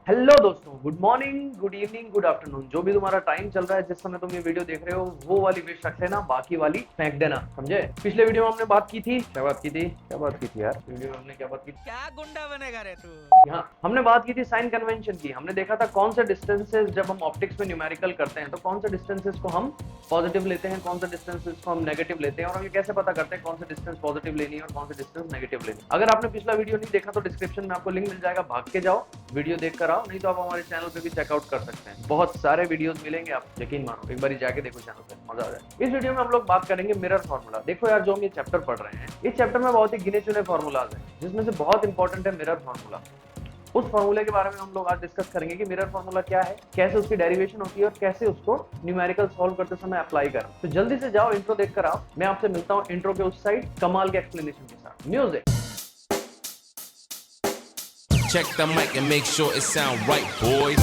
Hello दोस्तों, good morning, good evening, good afternoon, जो भी तुम्हारा टाइम चल रहा है, जिस समय तुम ये वीडियो देख रहे हो, वो वाली विश रख लेना, बाकी वाली फेंक देना, समझे। पिछले वीडियो में हमने बात की थी, क्या बात की थी यार, वीडियो में हमने क्या बात की थी। क्या गुंडा बनेगा रे तू। हाँ, हमने बात की थी साइन कन्वेंशन की। हमने देखा था कौन से डिस्टेंसेस जब हम ऑप्टिक्स में न्यूमेरिकल करते हैं तो कौन से डिस्टेंसेस को हम पॉजिटिव लेते हैं, कौन से डिस्टेंसेस को हम नेगेटिव लेते हैं, और हम ये कैसे पता करते हैं कौन से डिस्टेंस पॉजिटिव लेनी है और कौन से डिस्टेंस नेगेटिव लेनी है। अगर आपने पिछला वीडियो नहीं देखा तो डिस्क्रिप्शन में आपको लिंक मिल जाएगा, भाग के जाओ, वीडियो देख कर आओ, नहीं तो आप हमारे चैनल पे भी चेकआउट कर सकते हैं। बहुत सारे वीडियोस मिलेंगे, आप यकीन मानो, एक बार जाके देखो चैनल पे, मजा आ जाए। इस वीडियो में हम लोग बात करेंगे मिरर फार्मूला। देखो यार, जो हम ये चैप्टर पढ़ रहे हैं, इस चैप्टर में बहुत ही गिने चुने फार्मूलाज हैं, जिसमें से बहुत इंपॉर्टेंट है मिरर फार्मूला। उस फॉर्मूले के बारे में हम लोग आज डिस्कस करेंगे कि मिरर फॉर्मूला क्या है, कैसे उसकी डेरिवेशन होती है और कैसे उसको न्यूमेरिकल सॉल्व करते समय अप्लाई करें। तो जल्दी से जाओ, इंट्रो देख कर आओ। मैं आपसे मिलता हूँ इंट्रो के उस साइड कमाल के एक्सप्लेनेशन के साथ। Music. Check the mic and make sure it sound right, boys.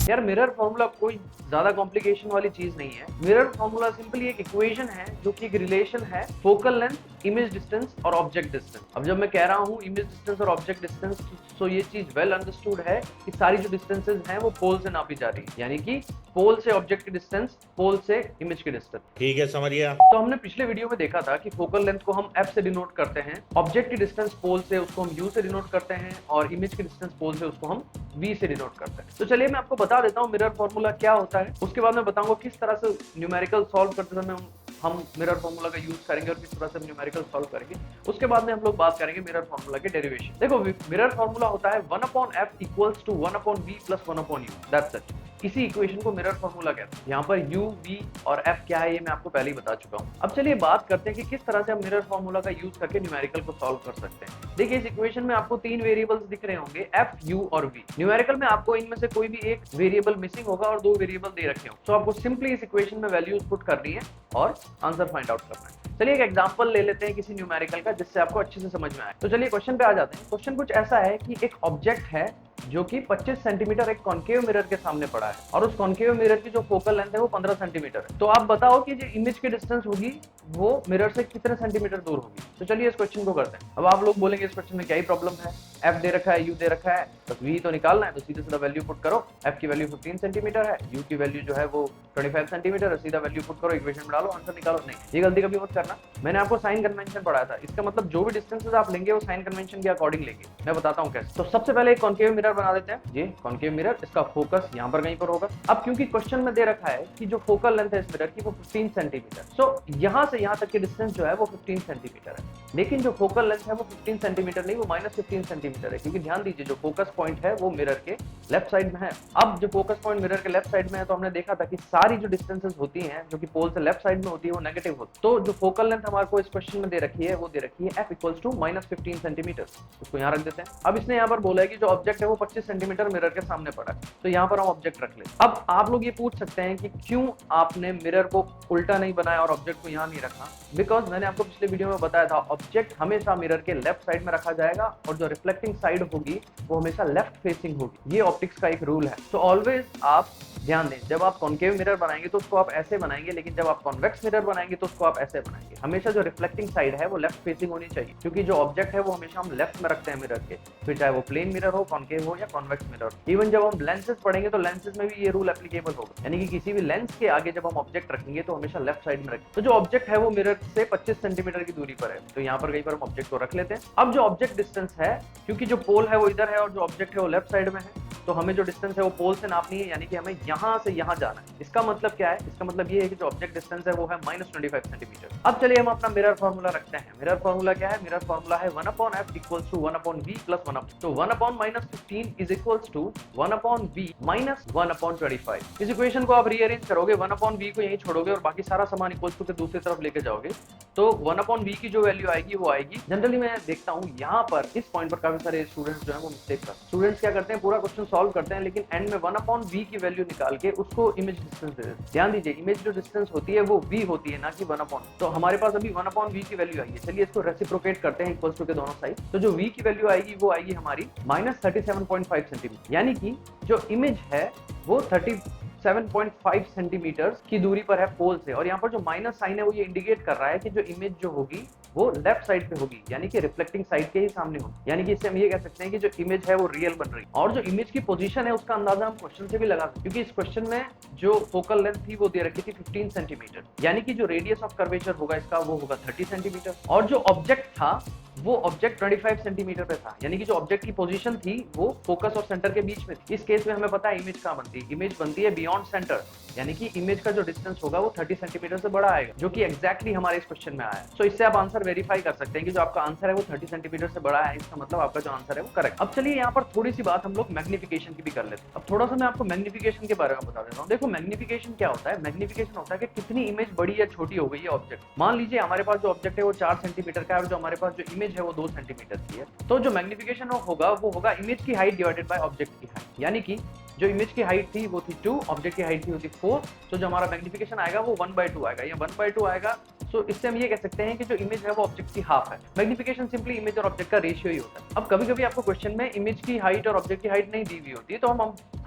यार, मिरर फॉर्मूला कोई ज्यादा कॉम्प्लिकेशन वाली चीज नहीं है। मिरर फॉर्मूला सिंपली एक इक्वेशन है जो कि एक रिलेशन है फोकल लेंथ, इमेज डिस्टेंस और ऑब्जेक्ट डिस्टेंस। अब जब मैं कह रहा हूँ इमेज डिस्टेंस और ऑब्जेक्ट डिस्टेंस, तो ये चीज वेल अंडरस्टूड है कि सारी जो डिस्टेंसेज हैं वो पोल से नापी जा रही है, यानी कि पोल से ऑब्जेक्ट की डिस्टेंस, पोल से इमेज की डिस्टेंस। ठीक है, समझ गया। तो हमने पिछले वीडियो में देखा था कि फोकल लेंथ को हम f से डिनोट करते हैं, ऑब्जेक्ट की डिस्टेंस पोल से उसको हम u से डिनोट करते हैं, और इमेज की डिस्टेंस पोल से उसको हम v से डिनोट करते हैं। तो चलिए मैं आपको बता देता हूँ मिरर फॉर्मूला क्या होता है, उसके बाद मैं बताऊंगा किस तरह से न्यूमेरिकल सॉल्व करते समय हम मिरर फॉर्मूला का यूज करेंगे और किस तरह से न्यूमेरिकल सॉल्व करेंगे। उसके बाद में हम लोग बात करेंगे मिरर फॉर्मूला के डेरिवेशन। देखो, मिरर फॉर्मूला होता है 1/f equals to 1/v plus 1/u, that's it. इसी इक्वेशन को मिरर फॉर्मूला कहते हैं। यहाँ पर u, v और f क्या है ये मैं आपको पहले ही बता चुका हूँ। अब चलिए बात करते हैं कि किस तरह से हम मिरर फॉर्मूला का यूज करके न्यूमेरिकल को सॉल्व कर सकते हैं। देखिए, इस इक्वेशन में आपको तीन वेरिएबल्स दिख रहे होंगे, f, u और v। न्यूमेरिकल में आपको इनमें से कोई भी एक वेरिएबल मिसिंग होगा और दो वेरिएबल दे रखे होंगे। तो आपको सिंपली इस इक्वेशन में वैल्यूज पुट करनी है और आंसर फाइंड आउट करना है। चलिए एक एग्जांपल ले लेते हैं किसी न्यूमेरिकल का, जिससे आपको अच्छे से समझ में आए। तो चलिए क्वेश्चन पे आ जाते हैं। क्वेश्चन कुछ ऐसा है कि एक ऑब्जेक्ट है जो कि 25 सेंटीमीटर एक कॉन्केव मिरर के सामने पड़ा है, और उस कॉन्केव मिरर की जो फोकल लेंथ है वो 15 सेंटीमीटर है। तो आप बताओ कि जो इमेज की डिस्टेंस होगी वो मिरर से कितने सेंटीमीटर दूर होगी। तो चलिए इस क्वेश्चन को करते हैं। अब आप लोग बोलेंगे इस क्वेश्चन में क्या ही प्रॉब्लम है, f दे रखा है, u दे रखा है, बस v तो निकालना है, तो सीधे सीधा वैल्यू पुट करो। f की वैल्यू 15 सेंटीमीटर है, u की वैल्यू जो है वो 25 सेंटीमीटर है, सीधा वैल्यू पुट करो, इक्वेशन में डालो, आंसर निकालो। नहीं, ये गलती कभी मत करना। मैंने आपको साइन कन्वेंशन पढ़ाया था, इसका मतलब जो भी डिस्टेंसेस आप लेंगे वो साइन कन्वेंशन के अकॉर्डिंग लेंगे। मैं बताता हूँ कैसे। तो सबसे पहले एक कॉन्केव मिरर बना देते हैं। ये कॉन्केव मिरर, इसका फोकस यहाँ पर कहीं पर होगा। अब क्योंकि क्वेश्चन में दे रखा है कि जो फोकल लेंथ है इस मिरर की वो 15 सेंटीमीटर, सो यहाँ से यहाँ तक की डिस्टेंस जो है वो 15 सेंटीमीटर है। लेकिन जो फोकल लेंथ है वो 15 सेंटीमीटर नहीं, वो -15 सेंटीमीटर है, क्योंकि ध्यान दीजिए जो फोकस पॉइंट है वो मिरर के लेफ्ट साइड में है। अब जो फोकस पॉइंट मिरर के लेफ्ट साइड में है, तो हमने देखा था कि सारी जो डिस्टेंसेस होती हैं जो कि पोल से लेफ्ट साइड में होती है वो नेगेटिव होती है। तो जो फोकल लेंथ हमारे को इस क्वेश्चन में दे रखी है वो दे रखी है f इक्वल्स टू -15 सेंटीमीटर। उसको यहाँ रख देते हैं। अब इसने यहाँ पर बोला है कि जो ऑब्जेक्ट है वो 25 सेंटीमीटर मिरर के सामने पड़ा है, तो यहाँ पर हम ऑब्जेक्ट रख ले। अब आप लोग ये पूछ सकते हैं कि क्यों आपने मिरर को उल्टा नहीं बनाया और ऑब्जेक्ट को यहाँ नहीं रखा। बिकॉज मैंने आपको पिछले वीडियो में बताया था, ऑब्जेक्ट हमेशा मिरर के लेफ्ट साइड में रखा जाएगा और जो रिफ्लेक्टिंग साइड होगी वो हमेशा लेफ्ट फेसिंग होगी। ये ऑप्टिक्स का एक रूल है। तो ऑलवेज आप ध्यान दें, जब आप कॉन्केव मिरर बनाएंगे तो उसको आप ऐसे बनाएंगे, लेकिन जब आप कॉन्वेक्स मिरर बनाएंगे तो उसको आप ऐसे बनाएंगे। हमेशा जो रिफ्लेक्टिंग साइड है वो लेफ्ट फेसिंग होनी चाहिए, क्योंकि जो ऑब्जेक्ट है वो हमेशा हम लेफ्ट में रखते हैं मिरर के, फिर चाहे वो प्लेन मिरर हो, कॉन्केव हो या कॉन्वेक्स मिरर हो। इवन जब हम लेंसेज पढ़ेंगे तो लेंसेज में भी ये रूल एप्लीकेबल होगा, यानी कि किसी भी लेंस के आगे जब हम ऑब्जेक्ट रखेंगे तो हमेशा लेफ्ट साइड में रखें। तो जो ऑब्जेक्ट है वो मिरर से 25 सेंटीमीटर की दूरी पर है, तो यहाँ पर कहीं पर हम ऑब्जेक्ट को रख लेते हैं। अब जो ऑब्जेक्ट डिस्टेंस है, क्योंकि जो पोल है वो इधर है और जो ऑब्जेक्ट है वो लेफ्ट साइड में है, तो हमें जो डिस्टेंस है वो पोल से नापनी है, यानी कि हमें यहाँ से यहाँ जाना है। इसका मतलब क्या है? इसका मतलब ये है कि जो ऑब्जेक्ट डिस्टेंस है वो है -25 सेंटीमीटर। अब चलिए हम अपना मिरर फार्मूला रखते हैं। मिरर फार्मूला क्या है? मिरर फार्मूला है 1/f equals to 1/v plus 1/, तो 1/-15 is equals to 1/v minus 1/25। इस इक्वेशन को आप रीअरेंज करोगे, 1/v को यहीं छोड़ोगे और बाकी सारा सामान इक्वल्स टू के दूसरी तरफ लेके जाओगे, तो 1/v की जो वैल्यू आएगी वो आएगी। जनरली मैं देखता हूँ यहाँ पर इस पॉइंट पर काफी सारे स्टूडेंट्स जो है वो मिस्टेक करते हैं। स्टूडेंट्स क्या करते हैं, पूरा क्वेश्चन सॉल्व करते हैं लेकिन एंड में 1/v की वैल्यू निकाल के उसको इमेज डिस्टेंस दे देते हैं। ध्यान दीजिए, इमेज जो डिस्टेंस होती है वो v होती है, ना कि 1/, तो हमारे पास अभी 1/v की वैल्यू आई है। चलिए इसको रेसिप्रोकेट करते हैं इक्वल्स टू के दोनों साइड, तो जो v की वैल्यू आएगी वो आएगी हमारी -37.5 सेंटीमीटर, यानी कि जो इमेज है वो 30 7.5 सेंटीमीटर की दूरी पर है पोल से, और यहाँ पर जो माइनस साइन है वो ये इंडिकेट कर रहा है कि जो इमेज जो होगी वो लेफ्ट साइड पे होगी, यानी कि रिफ्लेक्टिंग साइड के ही सामने होगी। यानी कि इससे हम ये कह सकते हैं कि जो इमेज है वो रियल बन रही है। और जो इमेज की पोजीशन है उसका अंदाजा हम क्वेश्चन से भी लगा सकते हैं, क्योंकि इस क्वेश्चन में जो फोकल लेंथ थी वो दे रखी थी 15 सेंटीमीटर, यानी कि जो रेडियस ऑफ कर्वेचर होगा इसका वो होगा 30 सेंटीमीटर, और जो ऑब्जेक्ट था वो ऑब्जेक्ट 25 सेंटीमीटर पे था, यानी कि जो ऑब्जेक्ट की पोजीशन थी वो फोकस और सेंटर के बीच में थी। इस केस में हमें पता है इमेज कहाँ बनती है, इमेज बनती है बियॉन्ड सेंटर, यानी कि इमेज का जो डिस्टेंस होगा वो 30 सेंटीमीटर से बड़ा आएगा, जो कि एग्जैक्टली हमारे इस क्वेश्चन में आया है। सो इससे आप आंसर वेरीफाई कर सकते हैं कि जो आपका आंसर है वो 30 सेंटीमीटर से बड़ा है, इसका मतलब आपका जो आंसर है वो करेक्ट। अब चलिए यहाँ पर थोड़ी सी बात हम लोग मैग्निफिकेशन की भी कर लेते हैं। अब थोड़ा सा मैं आपको मैग्निफिकेशन के बारे में बता देता हूँ। देखो मैग्निफिकेशन क्या होता है, मैग्निफिकेशन होता है कि कितनी इमेज बड़ी या छोटी हो गई है ऑब्जेक्ट। मान लीजिए हमारे पास जो ऑब्जेक्ट है वो 4 सेंटीमीटर का है और जो हमारे पास जो इमेज है वो 2 सेंटीमीटर की है, तो जो मैग्निफिकेशन होगा वो होगा इमेज की हाइट डिवाइडेड बाय ऑब्जेक्ट की हाइट, यानी कि जो इमेज की हाइट थी वो थी 2, ऑब्जेक्ट की हाइट थी होती 4, तो जो हमारा मैग्निफिकेशन आएगा वो 1/2 आएगा, या 1/2 आएगा। सो इससे हम ये कह सकते हैं कि जो इमेज है वो ऑब्जेक्ट की हाफ है। मैग्निफिकेशन सिंपली इमेज और ऑब्जेक्ट का रेशियो ही होता है। अब कभी कभी आपको क्वेश्चन में इमेज की हाइट और ऑब्जेक्ट की हाइट नहीं दी हुई होती है, तो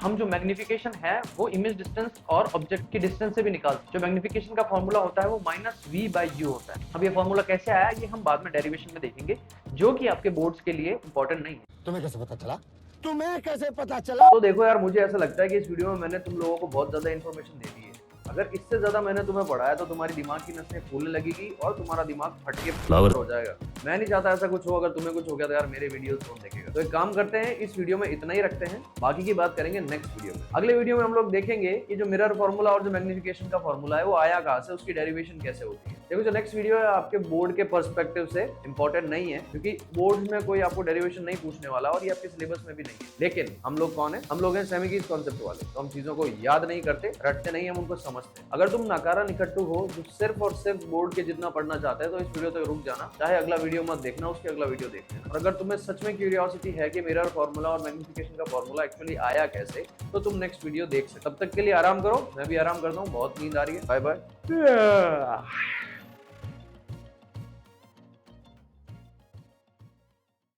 हम जो मैग्निफिकेशन है वो इमेज डिस्टेंस और ऑब्जेक्ट की डिस्टेंस से भी निकालते हैं। जो मैग्निफिकेशन का फॉर्मूला होता है वो -v/u होता है। अब ये फॉर्मूला कैसे आया ये हम बाद में डेरिवेशन में देखेंगे, जो कि आपके बोर्ड्स के लिए इंपॉर्टेंट नहीं है। तुम्हें कैसे पता चला? तुम्हें कैसे पता चला? तो देखो यार, मुझे ऐसा लगता है कि इस वीडियो में मैंने तुम लोगों को बहुत ज्यादा इन्फॉर्मेशन दे दी है। अगर इससे ज्यादा मैंने तुम्हें पढ़ाया तो तुम्हारी दिमाग की नसें फूलने लगेगी और तुम्हारा दिमाग फट के फ्लावर हो जाएगा। मैं नहीं चाहता ऐसा कुछ हो। अगर तुम्हें कुछ हो गया तो यार मेरे वीडियोस कौन देखेगा। तो एक काम करते हैं, इस वीडियो में इतना ही रखते हैं, बाकी की बात करेंगे नेक्स्ट वीडियो में। अगले वीडियो में हम लोग देखेंगे कि जो मिरर फॉर्मूला और जो मैग्निफिकेशन का फॉर्मूला है वो आया कहाँ से, उसकी डेरिवेशन कैसे होती है। देखो जो नेक्स्ट वीडियो है आपके बोर्ड के पर्सपेक्टिव से इंपॉर्टेंट नहीं है, क्योंकि बोर्ड में कोई आपको डेरिवेशन नहीं पूछने वाला और ये आपके सिलेबस में भी नहीं है। लेकिन हम लोग कौन है, हम लोग हैं सेमी कीज कॉन्सेप्ट वाले, तो हम चीजों को याद नहीं करते, रटते नहीं, हम उनको समझते हैं। अगर तुम नकारा निकट्टू हो जो सिर्फ और सिर्फ बोर्ड के जितना पढ़ना चाहते हैं तो इस वीडियो तक रुक जाना, चाहे अगला वीडियो मत देखना, उसके अगला वीडियो देखना। और अगर तुम्हें सच में क्यूरियोसिटी है कि मिरर फॉर्मूला और मैग्निफिकेशन का फॉर्मूला एक्चुअली आया कैसे, तो तुम नेक्स्ट वीडियो देख सकते। तब तक के लिए आराम करो, मैं भी आराम करता हूँ, बहुत नींद आ रही है। Bye bye.